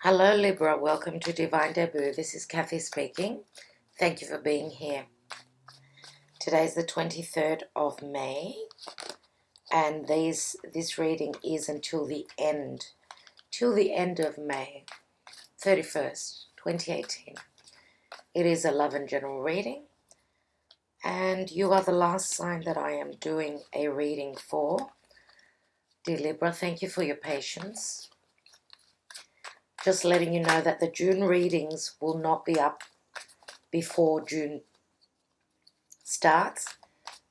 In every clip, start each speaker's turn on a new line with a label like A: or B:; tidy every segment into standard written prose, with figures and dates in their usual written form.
A: Hello Libra, welcome to Divine Debut. This is Kathy speaking. Thank you for being here. Today's the 23rd of May and this reading is until the end of May 31st, 2018. It is a love and general reading and you are the last sign that I am doing a reading for. Dear Libra, thank you for your patience. Just letting you know that the June readings will not be up before June starts.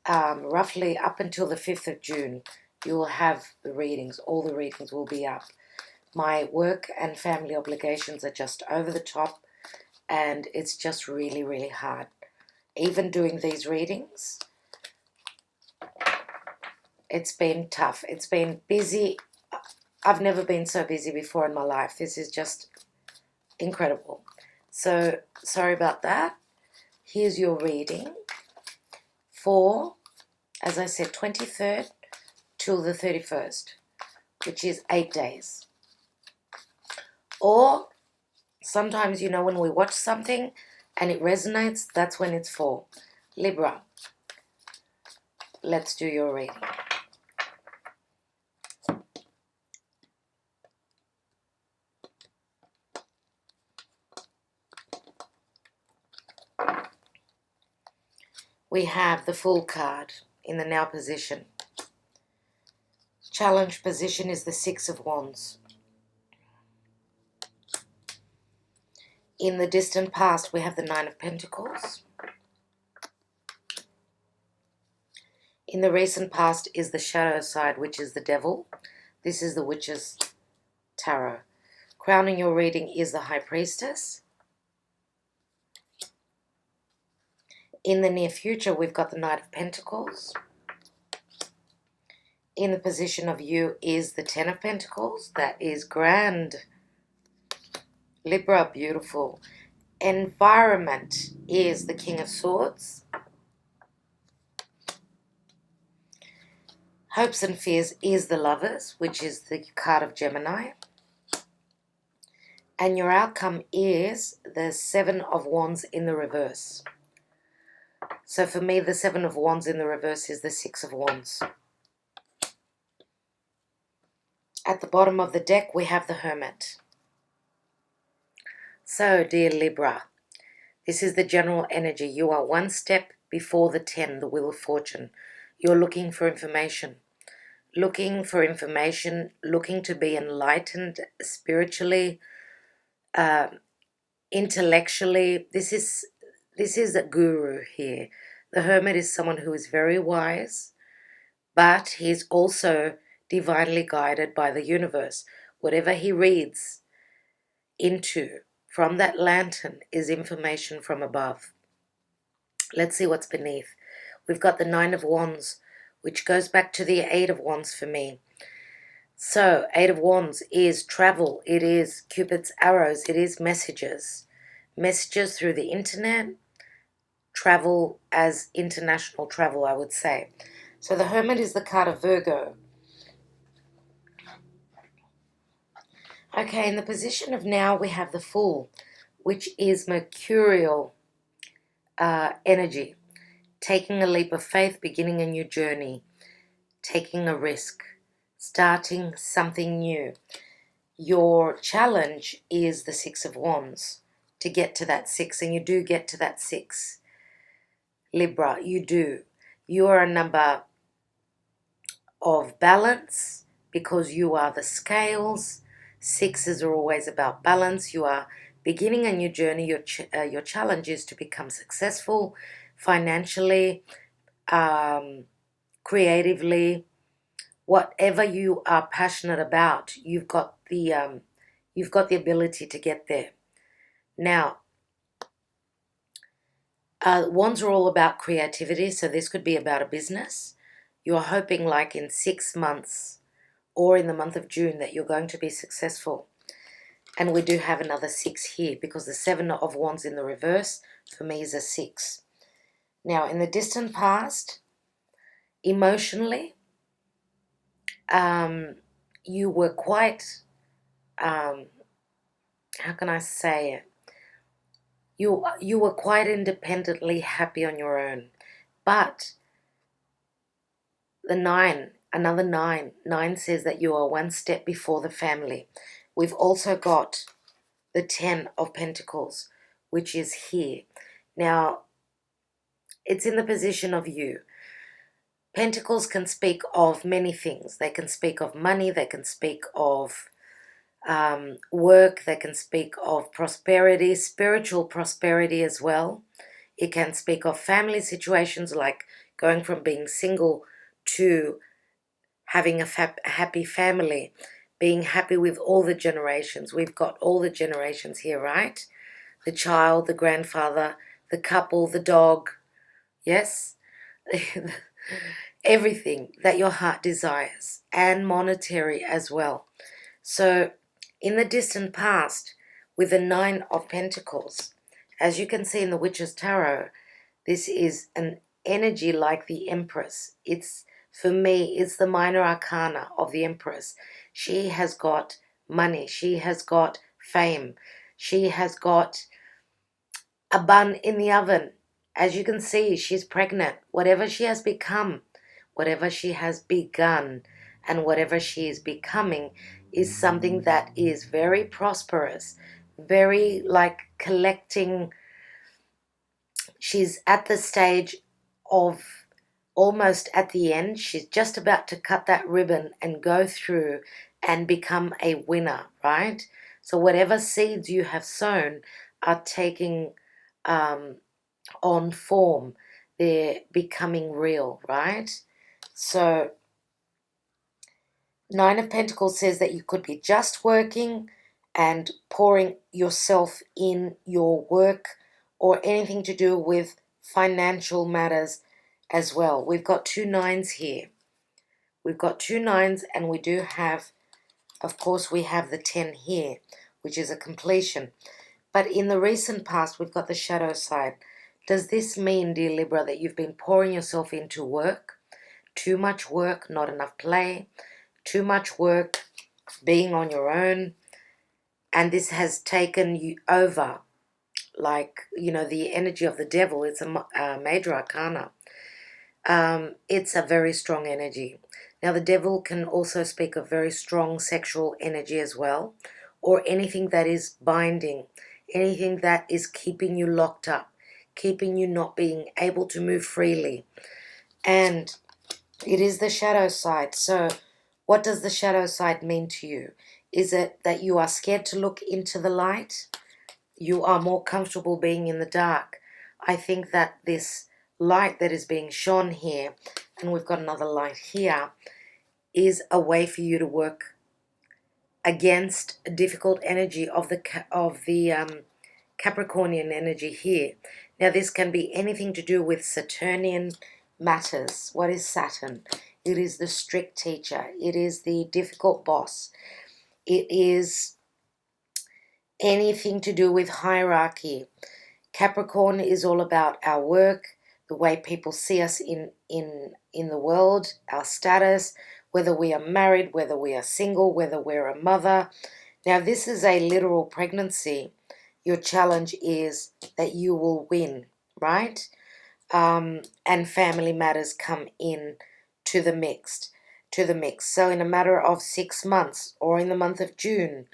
A: Roughly up until the 5th of June, you will have the readings. All the readings will be up. My work and family obligations are just over the top, and it's just really, really hard. Even doing these readings, it's been tough. It's been busy. I've never been so busy before in my life. This is just incredible. So, sorry about that. Here's your reading for, as I said, 23rd till the 31st, which is 8 days. Or sometimes, when we watch something and it resonates, that's when it's for. Libra, let's do your reading. We have the Fool card in the now position. Challenge position is the Six of Wands. In the distant past, we have the Nine of Pentacles. In the recent past is the shadow side, which is the Devil. This is the Witch's Tarot. Crowning your reading is the High Priestess. In the near future, we've got the Knight of Pentacles. In the position of you is the Ten of Pentacles. That is grand. Libra, beautiful. Environment is the King of Swords. Hopes and Fears is the Lovers, which is the card of Gemini. And your outcome is the Seven of Wands in the reverse. So for me, the Seven of Wands in the reverse is the Six of Wands. At the bottom of the deck, we have the Hermit. So, dear Libra, this is the general energy. You are one step before the 10, the Wheel of Fortune. You're looking for information. Looking to be enlightened spiritually, intellectually. This is a guru here. The Hermit is someone who is very wise, but he's also divinely guided by the universe. Whatever he reads into from that lantern is information from above. Let's see what's beneath. We've got the Nine of Wands, which goes back to the Eight of Wands for me. So, Eight of Wands is travel. It is Cupid's arrows. It is messages. Messages through the internet. Travel as international travel, I would say. So the Hermit is the card of Virgo. Okay, in the position of now, we have the Fool, which is mercurial energy. Taking a leap of faith, beginning a new journey, taking a risk, starting something new. Your challenge is the Six of Wands, to get to that 6, and you do get to that 6. Libra, you do. You are a number of balance because you are the scales. 6s are always about balance. You are beginning a new journey. Your challenge is to become successful financially, creatively, whatever you are passionate about. You've got the ability to get there. Now, wands are all about creativity, so this could be about a business. You're hoping like in 6 months or in the month of June that you're going to be successful. And we do have another 6 here because the Seven of Wands in the reverse for me is a 6. Now, in the distant past, emotionally, you were quite how can I say it? You were quite independently happy on your own. But the nine, another nine, nine says that you are one step before the family. We've also got the 10 of Pentacles, which is here. Now, it's in the position of you. Pentacles can speak of many things. They can speak of money, they can speak of work, they can speak of prosperity, spiritual prosperity as well. It can speak of family situations, like going from being single to having a happy family, being happy with all the generations. We've got all the generations here, right? The child, the grandfather, the couple, the dog. Yes? Everything that your heart desires, and monetary as well. So in the distant past, with the 9 of Pentacles, as you can see in the Witch's Tarot, this is an energy like the Empress. It's, for me, it's the minor arcana of the Empress. She has got money. She has got fame. She has got a bun in the oven. As you can see, she's pregnant. Whatever she has become, whatever she has begun, and whatever she is becoming is something that is very prosperous, very like collecting. She's at the stage of almost at the end. She's just about to cut that ribbon and go through and become a winner, right? So whatever seeds you have sown are taking on form. They're becoming real, right? So 9 of Pentacles says that you could be just working and pouring yourself in your work, or anything to do with financial matters as well. We've got 2 nines here. We've got 2 nines, and we do have, of course, we have the 10 here, which is a completion. But in the recent past, we've got the shadow side. Does this mean, dear Libra, that you've been pouring yourself into work? Too much work, not enough play. Too much work, being on your own. And this has taken you over. Like, you know, the energy of the devil. It's a major arcana. It's a very strong energy. Now, the devil can also speak of very strong sexual energy as well, or anything that is binding, anything that is keeping you locked up, keeping you not being able to move freely. And it is the shadow side. So what does the shadow side mean to you? Is it that you are scared to look into the light? You are more comfortable being in the dark? I think that this light that is being shone here, and we've got another light here, is a way for you to work against a difficult energy of the Capricornian energy here. Now, this can be anything to do with Saturnian matters. What is Saturn? It is the strict teacher. It is the difficult boss. It is anything to do with hierarchy. Capricorn is all about our work, the way people see us in the world, our status, whether we are married, whether we are single, whether we're a mother. Now, this is a literal pregnancy. Your challenge is that you will win, right? And family matters come in to the mix. So in a matter of 6 months, or in the month of June,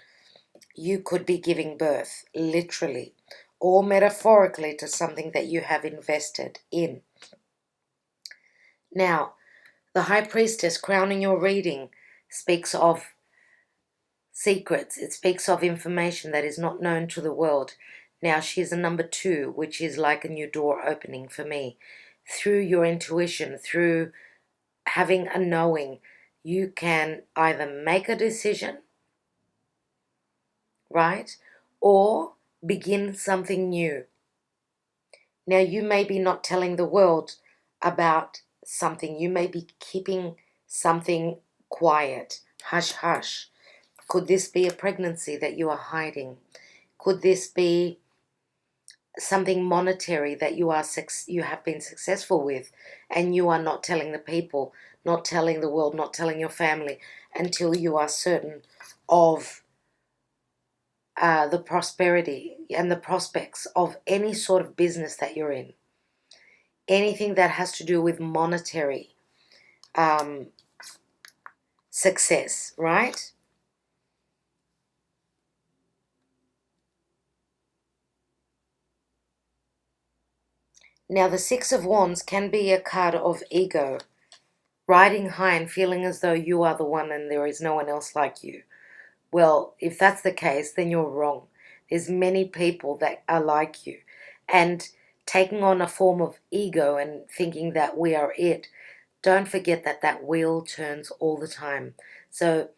A: you could be giving birth, literally, or metaphorically, to something that you have invested in. Now, the High Priestess crowning your reading speaks of secrets. It speaks of information that is not known to the world. Now, she is a number 2, which is like a new door opening for me. Through your intuition, through having a knowing, you can either make a decision, right, or begin something new. Now, you may be not telling the world about something. You may be keeping something quiet. Hush, hush. Could this be a pregnancy that you are hiding? Could this be something monetary that you have been successful with, and you are not telling the people, not telling the world, not telling your family, until you are certain of the prosperity and the prospects of any sort of business that you're in, anything that has to do with monetary um, success, right? Now, the Six of Wands can be a card of ego, riding high and feeling as though you are the one and there is no one else like you. Well, if that's the case, then you're wrong. There's many people that are like you. And taking on a form of ego and thinking that we are it, don't forget that that wheel turns all the time. So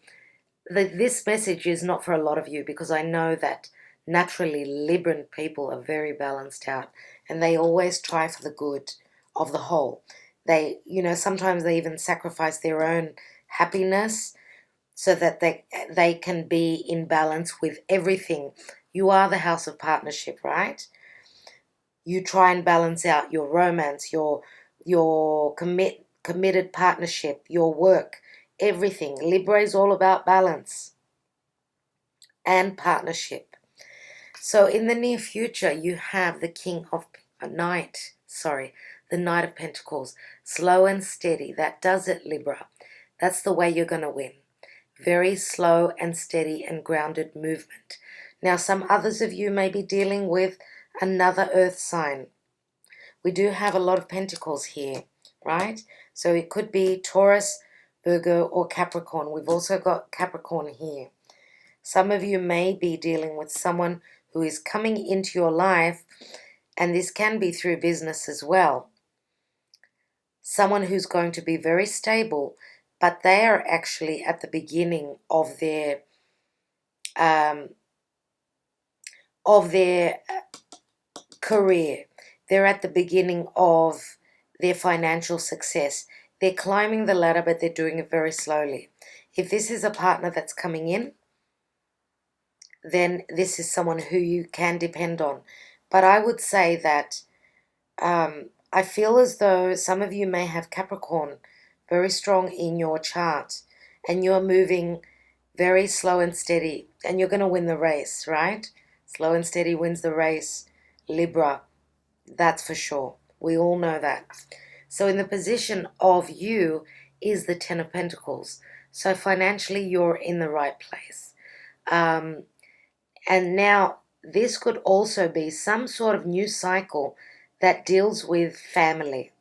A: this message is not for a lot of you, because I know that naturally Libran people are very balanced out and they always try for the good of the whole. They, sometimes they even sacrifice their own happiness so that they can be in balance with everything. You are the house of partnership, right? You try and balance out your romance, your committed partnership, your work, everything. Libra is all about balance and partnership. So in the near future, you have the the Knight of Pentacles. Slow and steady. That does it, Libra. That's the way you're going to win. Very slow and steady and grounded movement. Now, some others of you may be dealing with another earth sign. We do have a lot of pentacles here, right? So it could be Taurus, Virgo, or Capricorn. We've also got Capricorn here. Some of you may be dealing with someone who is coming into your life, and this can be through business as well. Someone who's going to be very stable, but they are actually at the beginning of their career. They're at the beginning of their financial success. They're climbing the ladder, but they're doing it very slowly. If this is a partner that's coming in, then this is someone who you can depend on. But I would say that I feel as though some of you may have Capricorn very strong in your chart, and you're moving very slow and steady, and you're going to win the race, right? Slow and steady wins the race. Libra, that's for sure. We all know that. So in the position of you is the Ten of Pentacles. So financially, you're in the right place. And now this could also be some sort of new cycle that deals with family.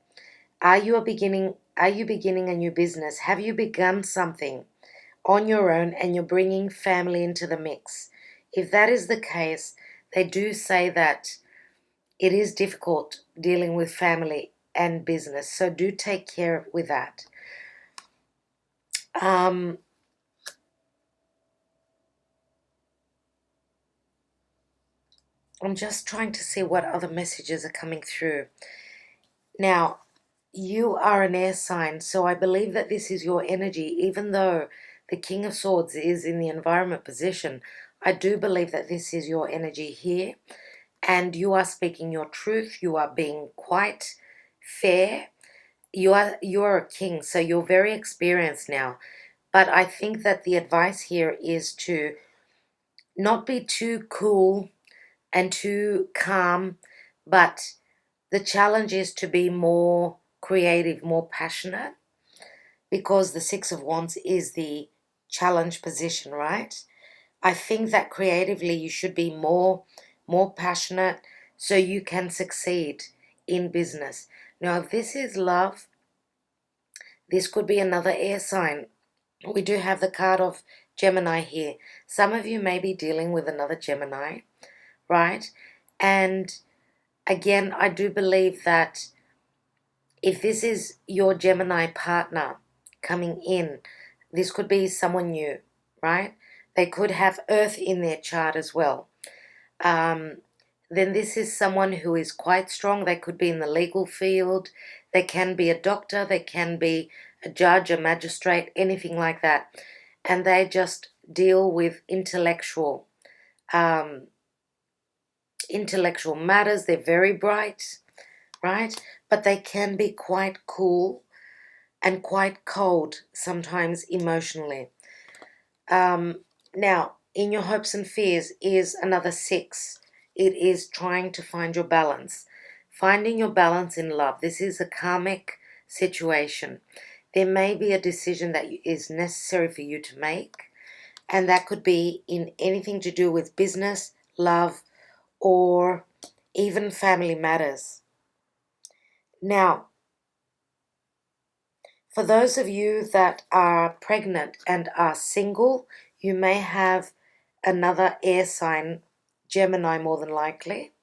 A: Are you beginning a new business? Have you begun something on your own and you're bringing family into the mix? If that is the case, they do say that it is difficult dealing with family and business. So do take care with that. I'm just trying to see what other messages are coming through. Now, you are an air sign, so I believe that this is your energy. Even though the King of Swords is in the environment position, I do believe that this is your energy here. And you are speaking your truth. You are being quite fair. You are a king, so you're very experienced now. But I think that the advice here is to not be too cool and too calm, but the challenge is to be more creative, more passionate, because the Six of Wands is the challenge position, right? I think that creatively you should be more passionate so you can succeed in business. Now, if this is love, this could be another air sign. We do have the card of Gemini here. Some of you may be dealing with another Gemini, right? And again, I do believe that if this is your Gemini partner coming in, this could be someone new, right? They could have Earth in their chart as well. Then this is someone who is quite strong. They could be in the legal field. They can be a doctor. They can be a judge, a magistrate, anything like that. And they just deal with intellectual matters. They're very bright, right? But they can be quite cool and quite cold sometimes emotionally. Now, in your hopes and fears is another 6. It is trying to find your balance. Finding your balance in love. This is a karmic situation. There may be a decision that is necessary for you to make, and that could be in anything to do with business, love, or even family matters. Now, for those of you that are pregnant and are single, you may have another air sign, Gemini more than likely,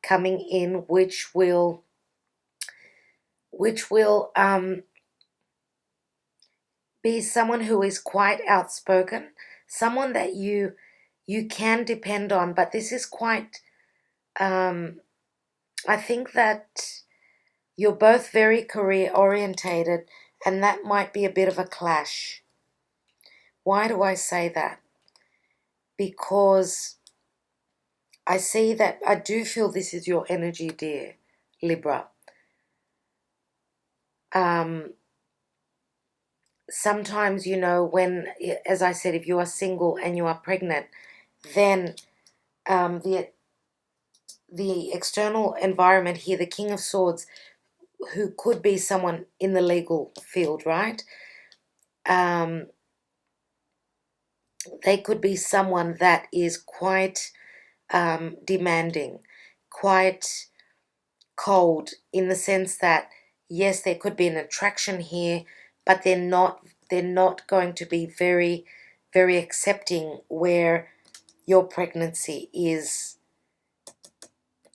A: coming in, which will be someone who is quite outspoken, someone that you can depend on. But this is quite, I think that you're both very career orientated, and that might be a bit of a clash. Why do I say that? Because I see that, I do feel this is your energy, dear Libra. Sometimes, when, as I said, if you are single and you are pregnant, then the external environment here, the King of Swords, who could be someone in the legal field, right? They could be someone that is quite demanding, quite cold, in the sense that, yes, there could be an attraction here, but they're not going to be very, very accepting where your pregnancy is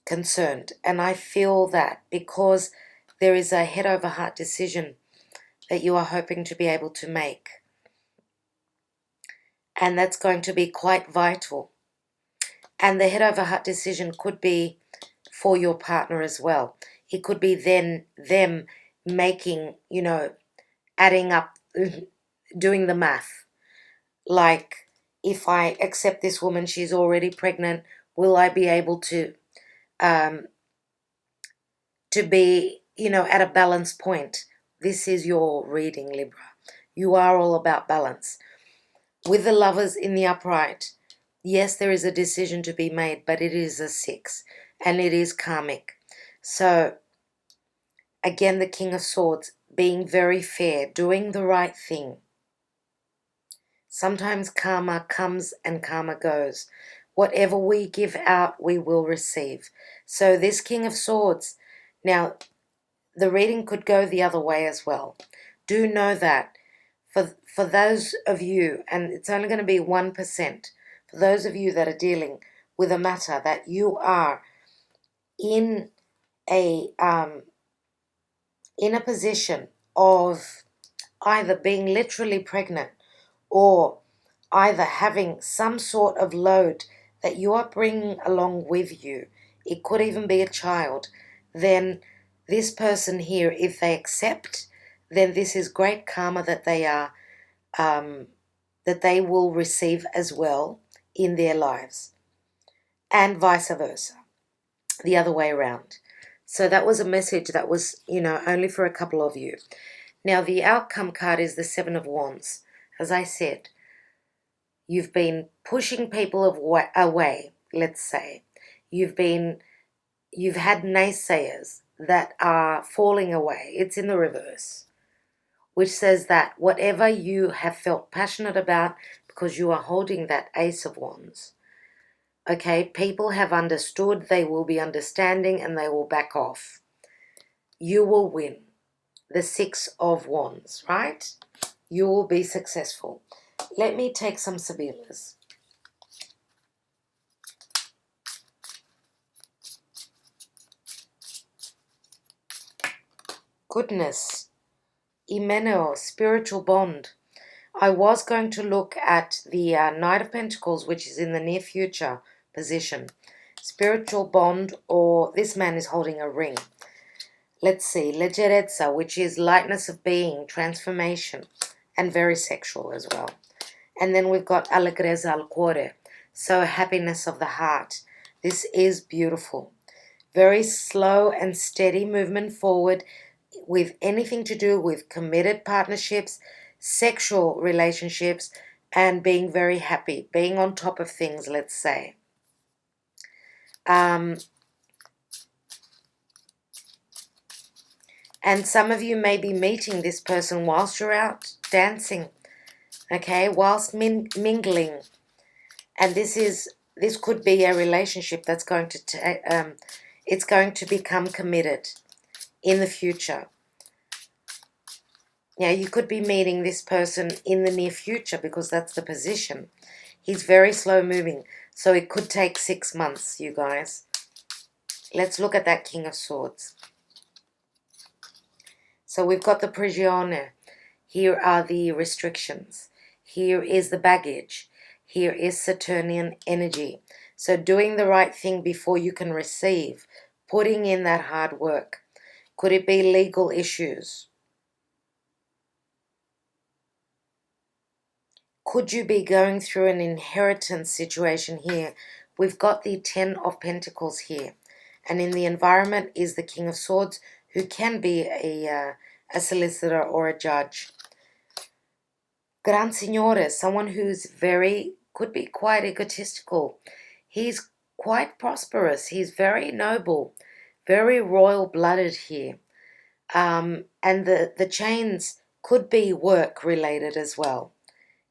A: concerned. And I feel that because there is a head over heart decision that you are hoping to be able to make, and that's going to be quite vital. And the head over heart decision could be for your partner as well. It could be then them making, adding up, doing the math. Like, if I accept this woman, she's already pregnant, will I be able to be, at a balance point? This is your reading, Libra. You are all about balance. With the Lovers in the upright, yes, there is a decision to be made, but it is a 6, and it is karmic. So, again, the King of Swords, being very fair, doing the right thing. Sometimes karma comes and karma goes. Whatever we give out, we will receive. So this King of Swords, now, the reading could go the other way as well. Do know that for those of you, and it's only going to be 1%, for those of you that are dealing with a matter that you are in a position of either being literally pregnant or either having some sort of load that you are bringing along with you, it could even be a child, then this person here, if they accept, then this is great karma that they are, that they will receive as well in their lives, and vice versa, the other way around. So that was a message that was, only for a couple of you. Now, the outcome card is the 7 of Wands. As I said, you've been pushing people away, let's say. You've had naysayers that are falling away. It's in the reverse, which says that whatever you have felt passionate about, because you are holding that Ace of Wands, okay, people have understood, they will be understanding, and they will back off. You will win. The 6 of Wands, right? You will be successful. Let me take some Sabilas. Goodness. Imeneo, spiritual bond. I was going to look at the Knight of Pentacles, which is in the near future position. Spiritual bond, or this man is holding a ring. Let's see. Leggerezza, which is lightness of being, transformation, and very sexual as well. And then we've got Allegrezza al cuore, so happiness of the heart. This is beautiful. Very slow and steady movement forward with anything to do with committed partnerships, sexual relationships, and being very happy, being on top of things, let's say. And some of you may be meeting this person whilst you're out dancing, okay, whilst mingling. And this could be a relationship that's going to it's going to become committed in the future. Yeah, you could be meeting this person in the near future because that's the position. He's very slow moving, so it could take 6 months, you guys. Let's look at that King of Swords. So we've got the prigione. Here are the restrictions. Here is the baggage. Here is Saturnian energy. So doing the right thing before you can receive, putting in that hard work. Could it be legal issues? Could you be going through an inheritance situation here? We've got the 10 of Pentacles here. And in the environment is the King of Swords, who can be a solicitor or a judge. Gran Signore, someone who's could be quite egotistical. He's quite prosperous. He's very noble, very royal-blooded here. And the chains could be work-related as well.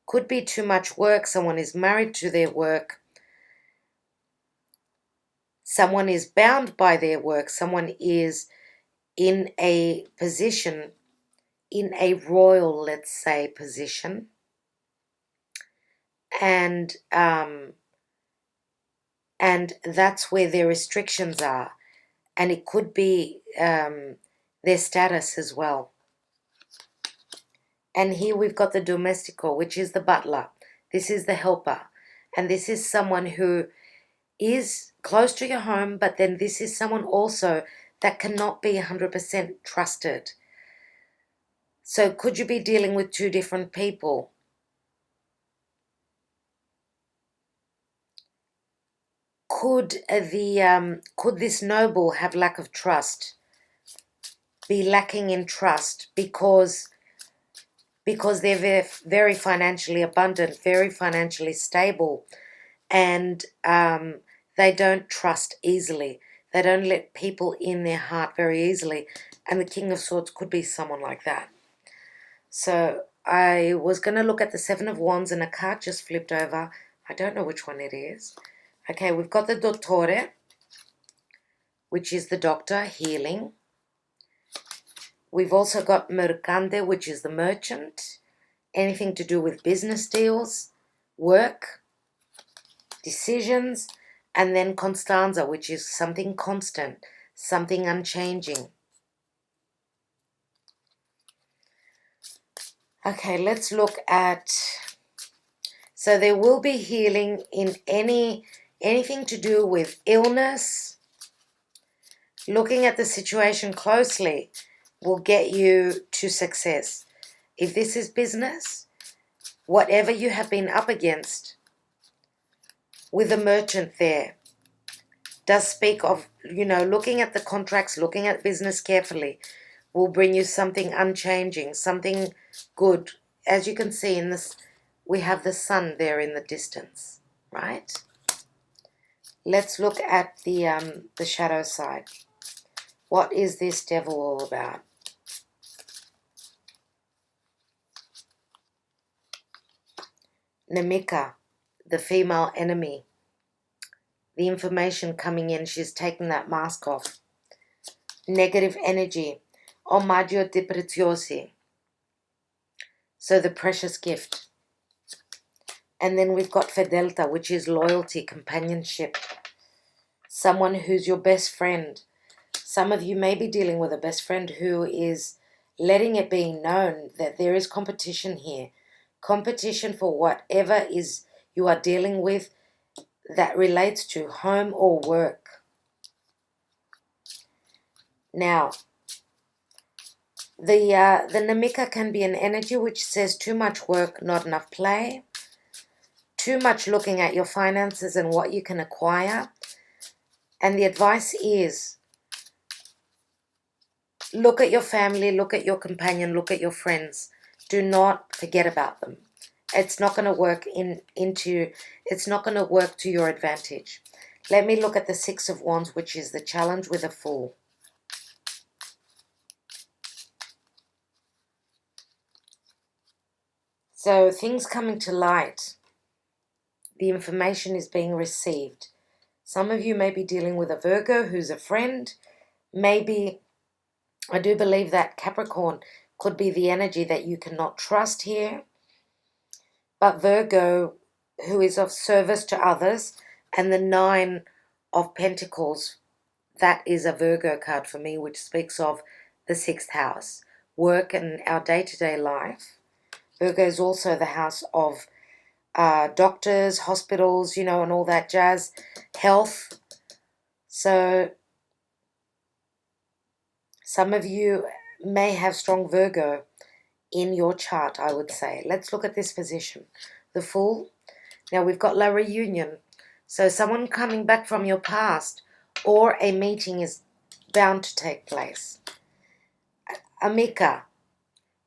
A: Could be too much work. Someone is married to their work. Someone is bound by their work. Someone is in a position, in a royal, let's say, position. And that's where their restrictions are. And it could be their status as well. And here we've got the domestico, which is the butler. This is the helper. And this is someone who is close to your home, but then this is someone also that cannot be 100% trusted. So could you be dealing with two different people? Could this noble have lack of trust? Be lacking in trust because they're very financially abundant, very financially stable, and they don't trust easily. They don't let people in their heart very easily. And the King of Swords could be someone like that. So I was going to look at the Seven of Wands and a card just flipped over. I don't know which one it is. Okay, we've got the Dottore, which is the doctor, healing. We've also got Mercante, which is the merchant. Anything to do with business deals, work, decisions. And then Constanza, which is something constant, something unchanging. Okay, let's look at... So there will be healing in anything to do with illness. Looking at the situation closely will get you to success. If this is business, whatever you have been up against with the merchant there does speak of, looking at the contracts, looking at business carefully will bring you something unchanging, something good. As you can see in this, we have the sun there in the distance, right? Let's look at the shadow side. What is this devil all about? Nemica, the female enemy. The information coming in, she's taking that mask off. Negative energy. Omaggio di preziosi. So the precious gift. And then we've got Fedelta, which is loyalty, companionship. Someone who's your best friend. Some of you may be dealing with a best friend who is letting it be known that there is competition here. Competition for whatever is you are dealing with that relates to home or work. Now, the Nemica can be an energy which says too much work, not enough play. Too much looking at your finances and what you can acquire. And the advice is, look at your family, look at your companion, look at your friends. Do not forget about them. It's not going to work it's not going to work to your advantage. Let me look at the Six of Wands, which is the challenge with a Fool. So things coming to light. The information is being received. Some of you may be dealing with a Virgo who's a friend. Maybe, I do believe that Capricorn could be the energy that you cannot trust here. But Virgo, who is of service to others, and the Nine of Pentacles, that is a Virgo card for me, which speaks of the sixth house, work and our day-to-day life. Virgo is also the house of doctors, hospitals, and all that jazz, health. So some of you may have strong Virgo in your chart, I would say. Let's look at this position. The Fool. Now we've got La Reunion. So someone coming back from your past, or a meeting is bound to take place. Amica,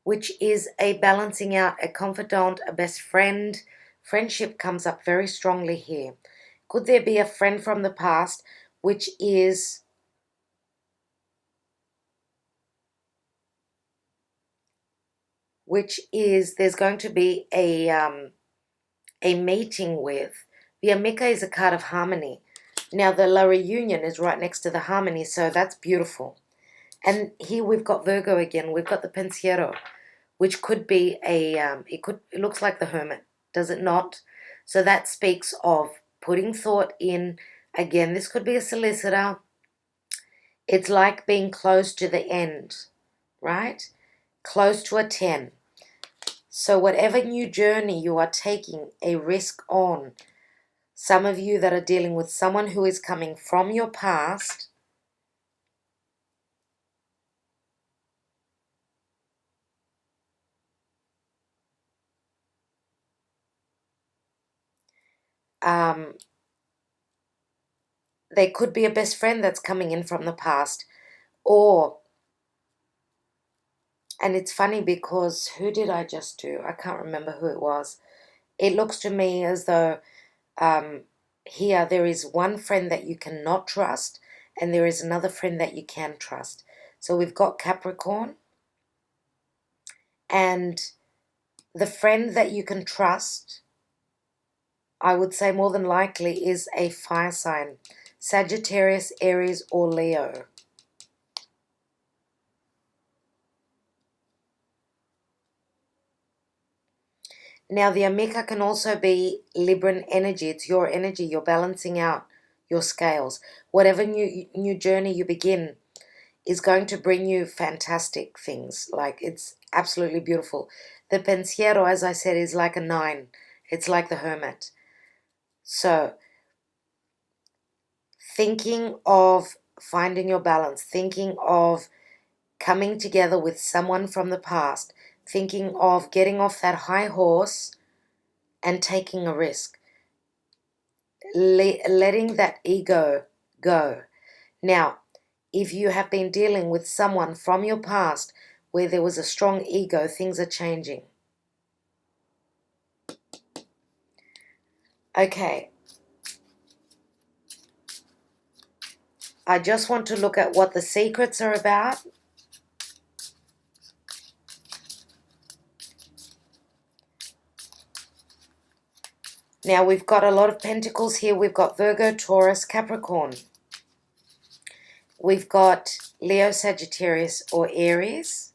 A: which is a balancing out, a confidant, a best friend. Friendship comes up very strongly here. Could there be a friend from the past, which is there's going to be a meeting with. The Amica is a card of harmony. Now the La Reunion is right next to the harmony, so that's beautiful. And here we've got Virgo again. We've got the Pensiero, which could be it looks like the Hermit, does it not? So that speaks of putting thought in. Again, this could be a solicitor. It's like being close to the end, right? Close to a 10. So whatever new journey you are taking a risk on, some of you that are dealing with someone who is coming from your past, they could be a best friend that's coming in from the past. And it's funny because who did I just do? I can't remember who it was. It looks to me as though here there is one friend that you cannot trust, and there is another friend that you can trust. So we've got Capricorn, and the friend that you can trust, I would say more than likely, is a fire sign. Sagittarius, Aries, or Leo. Now, the Amica can also be Libran energy. It's your energy. You're balancing out your scales. Whatever new journey you begin is going to bring you fantastic things. Like, it's absolutely beautiful. The Pensiero, as I said, is like a 9. It's like the Hermit. So, thinking of finding your balance, thinking of coming together with someone from the past, thinking of getting off that high horse and taking a risk, letting that ego go. Now, if you have been dealing with someone from your past where there was a strong ego, things are changing. Okay. I just want to look at what the secrets are about. Now, we've got a lot of pentacles here. We've got Virgo, Taurus, Capricorn. We've got Leo, Sagittarius, or Aries.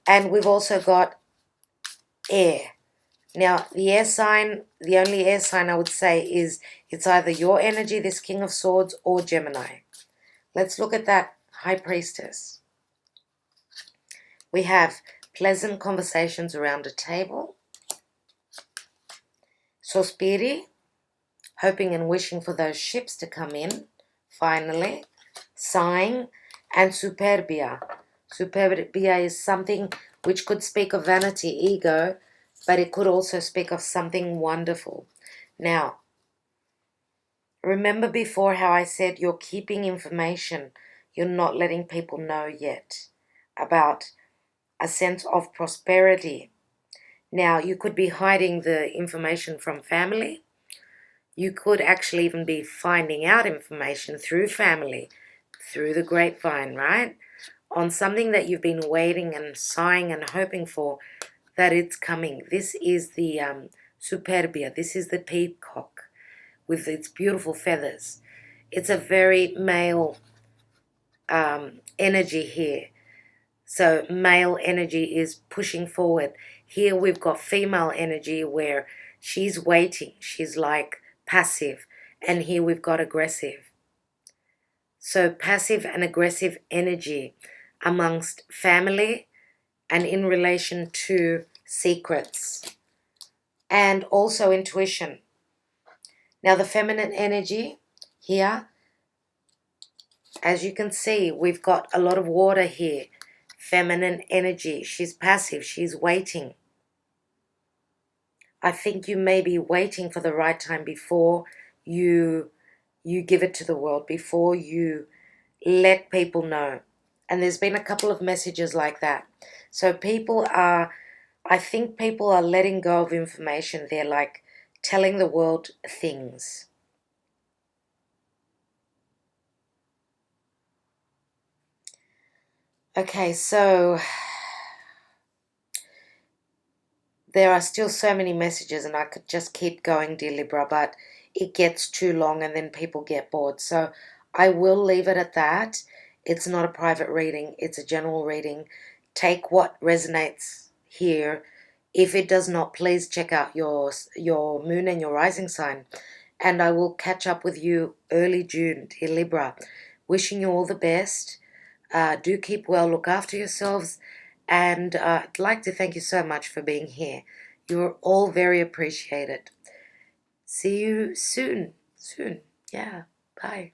A: And we've also got air. Now, the air sign, the only air sign I would say is it's either your energy, this King of Swords, or Gemini. Let's look at that High Priestess. We have pleasant conversations around a table. Sospiri, hoping and wishing for those ships to come in, finally. Sighing. And Superbia. Superbia is something which could speak of vanity, ego, but it could also speak of something wonderful. Now, remember before how I said you're keeping information. You're not letting people know yet about a sense of prosperity. Now, you could be hiding the information from family. You could actually even be finding out information through family, through the grapevine, right? On something that you've been waiting and sighing and hoping for, that it's coming. This is the superbia. This is the peacock with its beautiful feathers. It's a very male energy here. So male energy is pushing forward. Here we've got female energy where she's waiting. She's like passive. And here we've got aggressive. So passive and aggressive energy amongst family and in relation to secrets and also intuition. Now the feminine energy here, as you can see, we've got a lot of water here. Feminine energy. She's passive. She's waiting. I think you may be waiting for the right time before you give it to the world, before you let people know. And there's been a couple of messages like that. So I think people are letting go of information. They're like telling the world things. Okay, so there are still so many messages and I could just keep going, dear Libra, but it gets too long and then people get bored. So I will leave it at that. It's not a private reading. It's a general reading. Take what resonates here. If it does not, please check out your moon and your rising sign. And I will catch up with you early June, dear Libra. Wishing you all the best. Do keep well. Look after yourselves. And I'd like to thank you so much for being here. You're all very appreciated. See you soon. Yeah, bye.